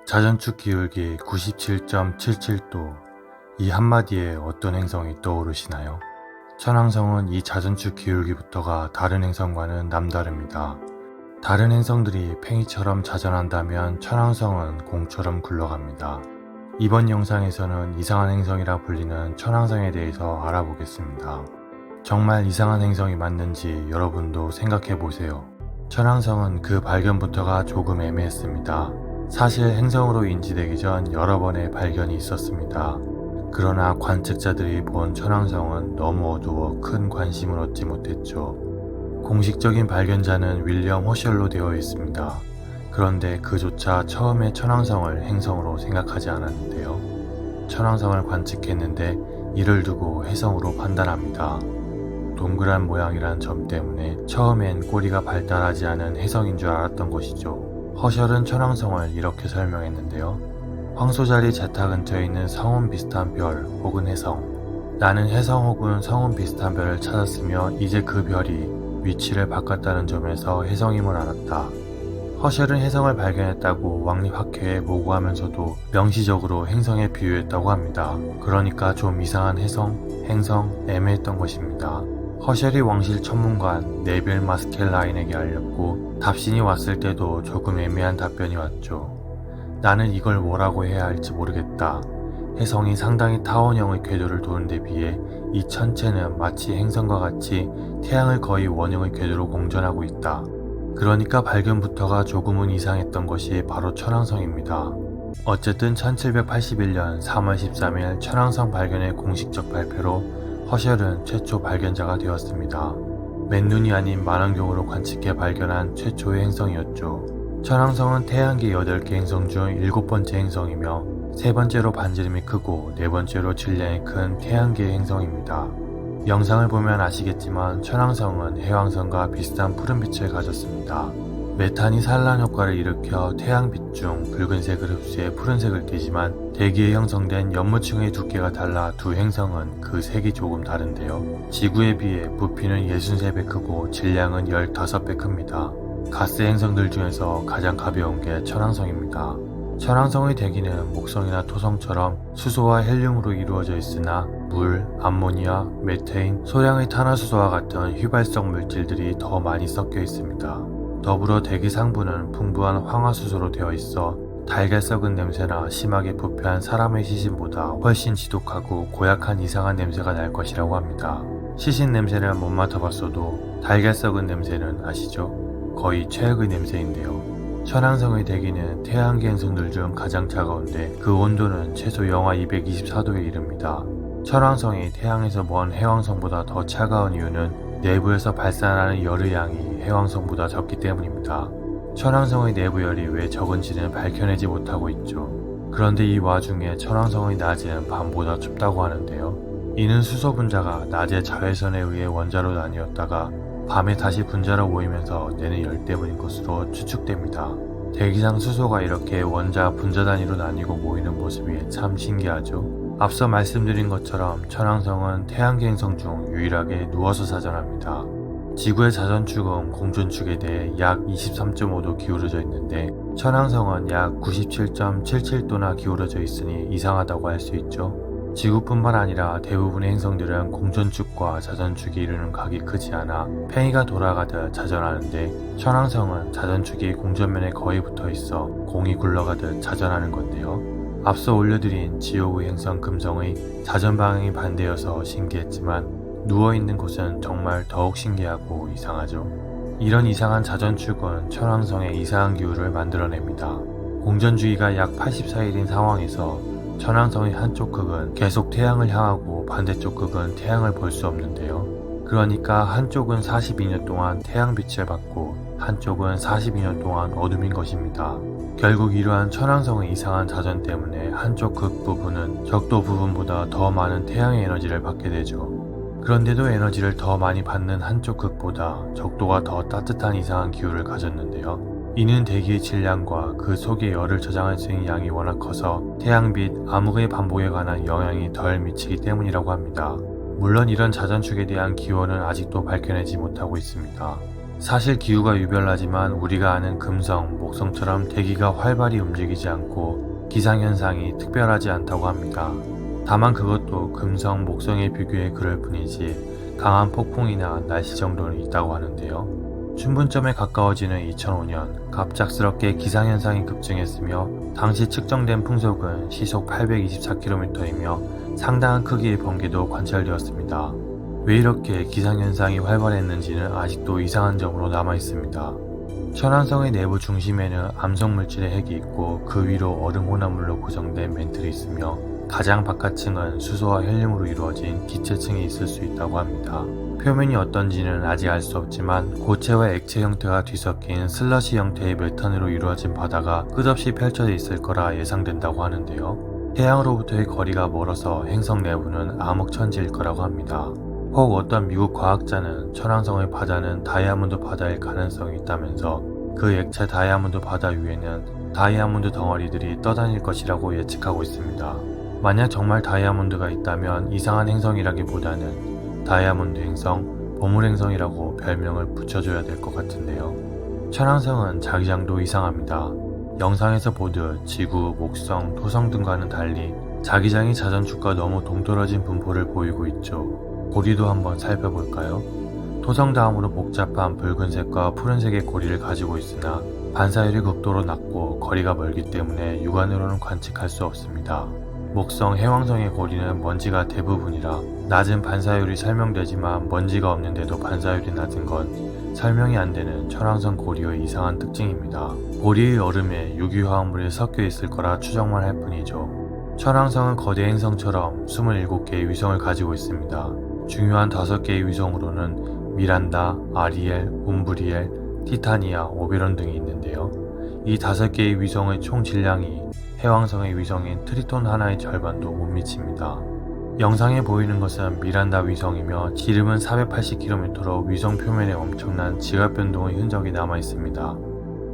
자전축 기울기 97.77도. 이 한마디에 어떤 행성이 떠오르시나요? 천왕성은 이 자전축 기울기부터가 다른 행성과는 남다릅니다. 다른 행성들이 팽이처럼 자전한다면 천왕성은 공처럼 굴러갑니다. 이번 영상에서는 이상한 행성이라 불리는 천왕성에 대해서 알아보겠습니다. 정말 이상한 행성이 맞는지 여러분도 생각해보세요. 천왕성은 그 발견부터가 조금 애매했습니다. 사실 행성으로 인지되기 전 여러 번의 발견이 있었습니다. 그러나 관측자들이 본 천왕성은 너무 어두워 큰 관심을 얻지 못했죠. 공식적인 발견자는 윌리엄 허셜로 되어 있습니다. 그런데 그조차 처음에 천왕성을 행성으로 생각하지 않았는데요. 천왕성을 관측했는데 이를 두고 해성으로 판단합니다. 동그란 모양이란 점 때문에 처음엔 꼬리가 발달하지 않은 해성인 줄 알았던 것이죠. 허셜은 천왕성을 이렇게 설명했는데요. 황소자리 제타 근처에 있는 성운 비슷한 별 혹은 해성. 나는 해성 혹은 성운 비슷한 별을 찾았으며 이제 그 별이 위치를 바꿨다는 점에서 해성임을 알았다. 허셜은 해성을 발견했다고 왕립학회에 보고하면서도 명시적으로 행성에 비유했다고 합니다. 그러니까 좀 이상한 해성, 행성, 애매했던 것입니다. 허셜이 왕실 천문관 네빌 마스켈라인에게 알렸고 답신이 왔을 때도 조금 애매한 답변이 왔죠. 나는 이걸 뭐라고 해야 할지 모르겠다. 해성이 상당히 타원형의 궤도를 도는 데 비해 이 천체는 마치 행성과 같이 태양을 거의 원형의 궤도로 공전하고 있다. 그러니까 발견부터가 조금은 이상했던 것이 바로 천왕성입니다. 어쨌든 1781년 3월 13일 천왕성 발견의 공식적 발표로 허셜은 최초 발견자가 되었습니다. 맨눈이 아닌 만원경으로 관측해 발견한 최초의 행성이었죠. 천왕성은 태양계 8개 행성 중 7번째 행성이며 3번째로 반지름이 크고 4번째로 질량이 큰 태양계 행성입니다. 영상을 보면 아시겠지만 천왕성은 해왕성과 비슷한 푸른빛을 가졌습니다. 메탄이 산란 효과를 일으켜 태양빛 중 붉은색을 흡수해 푸른색을 띠지만 대기에 형성된 연무층의 두께가 달라 두 행성은 그 색이 조금 다른데요. 지구에 비해 부피는 63배 크고 질량은 15배 큽니다. 가스 행성들 중에서 가장 가벼운 게 천왕성입니다. 천왕성의 대기는 목성이나 토성처럼 수소와 헬륨으로 이루어져 있으나 물, 암모니아, 메테인, 소량의 탄화수소와 같은 휘발성 물질들이 더 많이 섞여 있습니다. 더불어 대기 상부는 풍부한 황화수소로 되어 있어 달걀 썩은 냄새나 심하게 부패한 사람의 시신보다 훨씬 지독하고 고약한 이상한 냄새가 날 것이라고 합니다. 시신 냄새는 못 맡아봤어도 달걀 썩은 냄새는 아시죠? 거의 최악의 냄새인데요. 천왕성의 대기는 태양계 행성들 중 가장 차가운데 그 온도는 최소 영하 224도에 이릅니다. 천왕성이 태양에서 먼 해왕성보다 더 차가운 이유는 내부에서 발산하는 열의 양이 해왕성보다 적기 때문입니다. 천왕성의 내부열이 왜 적은지는 밝혀내지 못하고 있죠. 그런데 이 와중에 천왕성의 낮은 밤보다 춥다고 하는데요. 이는 수소 분자가 낮에 자외선에 의해 원자로 나뉘었다가 밤에 다시 분자로 모이면서 내는 열 때문인 것으로 추측됩니다. 대기상 수소가 이렇게 원자, 분자 단위로 나뉘고 모이는 모습이 참 신기하죠. 앞서 말씀드린 것처럼 천왕성은 태양계 행성 중 유일하게 누워서 자전합니다. 지구의 자전축은 공전축에 대해 약 23.5도 기울어져 있는데 천왕성은 약 97.77도나 기울어져 있으니 이상하다고 할 수 있죠. 지구뿐만 아니라 대부분의 행성들은 공전축과 자전축이 이루는 각이 크지 않아 팽이가 돌아가듯 자전하는데 천왕성은 자전축이 공전면에 거의 붙어 있어 공이 굴러가듯 자전하는 건데요. 앞서 올려드린 지옥의 행성 금성의 자전 방향이 반대여서 신기했지만 누워있는 곳은 정말 더욱 신기하고 이상하죠. 이런 이상한 자전축은 천왕성의 이상한 기후를 만들어냅니다. 공전주기가 약 84일인 상황에서 천왕성의 한쪽 극은 계속 태양을 향하고 반대쪽 극은 태양을 볼 수 없는데요. 그러니까 한쪽은 42년 동안 태양빛을 받고 한쪽은 42년 동안 어둠인 것입니다. 결국 이러한 천왕성의 이상한 자전 때문에 한쪽 극 부분은 적도 부분보다 더 많은 태양의 에너지를 받게 되죠. 그런데도 에너지를 더 많이 받는 한쪽 극보다 적도가 더 따뜻한 이상한 기후를 가졌는데요. 이는 대기의 질량과 그 속에 열을 저장할 수 있는 양이 워낙 커서 태양빛, 암흑의 반복에 관한 영향이 덜 미치기 때문이라고 합니다. 물론 이런 자전축에 대한 기원은 아직도 밝혀내지 못하고 있습니다. 사실 기후가 유별나지만 우리가 아는 금성, 목성처럼 대기가 활발히 움직이지 않고 기상현상이 특별하지 않다고 합니다. 다만 그것도 금성, 목성에 비교해 그럴 뿐이지 강한 폭풍이나 날씨 정도는 있다고 하는데요. 춘분점에 가까워지는 2005년 갑작스럽게 기상현상이 급증했으며 당시 측정된 풍속은 시속 824km이며 상당한 크기의 번개도 관찰되었습니다. 왜 이렇게 기상현상이 활발했는지는 아직도 이상한 점으로 남아있습니다. 천왕성의 내부 중심에는 암석물질의 핵이 있고 그 위로 얼음 혼합물로 구성된 멘틀이 있으며 가장 바깥층은 수소와 헬륨으로 이루어진 기체층이 있을 수 있다고 합니다. 표면이 어떤지는 아직 알 수 없지만 고체와 액체 형태가 뒤섞인 슬러시 형태의 메탄으로 이루어진 바다가 끝없이 펼쳐져 있을 거라 예상된다고 하는데요. 태양으로부터의 거리가 멀어서 행성 내부는 암흑천지일 거라고 합니다. 혹 어떤 미국 과학자는 천왕성의 바다는 다이아몬드 바다일 가능성이 있다면서 그 액체 다이아몬드 바다 위에는 다이아몬드 덩어리들이 떠다닐 것이라고 예측하고 있습니다. 만약 정말 다이아몬드가 있다면 이상한 행성이라기보다는 다이아몬드 행성, 보물행성이라고 별명을 붙여줘야 될 것 같은데요. 천왕성은 자기장도 이상합니다. 영상에서 보듯 지구, 목성, 토성 등과는 달리 자기장이 자전축과 너무 동떨어진 분포를 보이고 있죠. 고리도 한번 살펴볼까요? 토성 다음으로 복잡한 붉은색과 푸른색의 고리를 가지고 있으나 반사율이 극도로 낮고 거리가 멀기 때문에 육안으로는 관측할 수 없습니다. 목성, 해왕성의 고리는 먼지가 대부분이라 낮은 반사율이 설명되지만 먼지가 없는데도 반사율이 낮은 건 설명이 안 되는 천왕성 고리의 이상한 특징입니다. 고리의 얼음에 유기화합물이 섞여 있을 거라 추정만 할 뿐이죠. 천왕성은 거대 행성처럼 27개의 위성을 가지고 있습니다. 중요한 5개의 위성으로는 미란다, 아리엘, 움브리엘, 티타니아, 오베론 등이 있는데요. 이 5개의 위성의 총 질량이 해왕성의 위성인 트리톤 하나의 절반도 못 미칩니다. 영상에 보이는 것은 미란다 위성이며 지름은 480km로 위성 표면에 엄청난 지각 변동의 흔적이 남아 있습니다.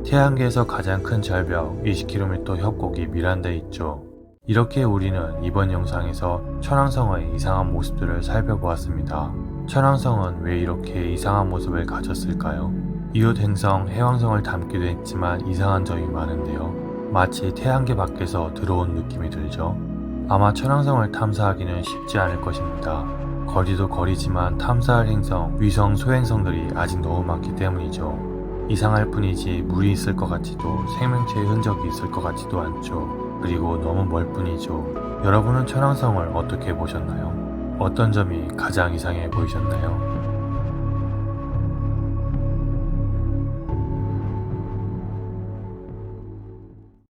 태양계에서 가장 큰 절벽 20km 협곡이 미란다에 있죠. 이렇게 우리는 이번 영상에서 천왕성의 이상한 모습들을 살펴보았습니다. 천왕성은 왜 이렇게 이상한 모습을 가졌을까요? 이웃 행성 해왕성을 닮기도 했지만 이상한 점이 많은데요. 마치 태양계 밖에서 들어온 느낌이 들죠. 아마 천왕성을 탐사하기는 쉽지 않을 것입니다. 거리도 거리지만 탐사할 행성, 위성, 소행성들이 아직 너무 많기 때문이죠. 이상할 뿐이지 물이 있을 것 같지도 생명체의 흔적이 있을 것 같지도 않죠. 그리고 너무 멀 뿐이죠. 여러분은 천왕성을 어떻게 보셨나요? 어떤 점이 가장 이상해 보이셨나요?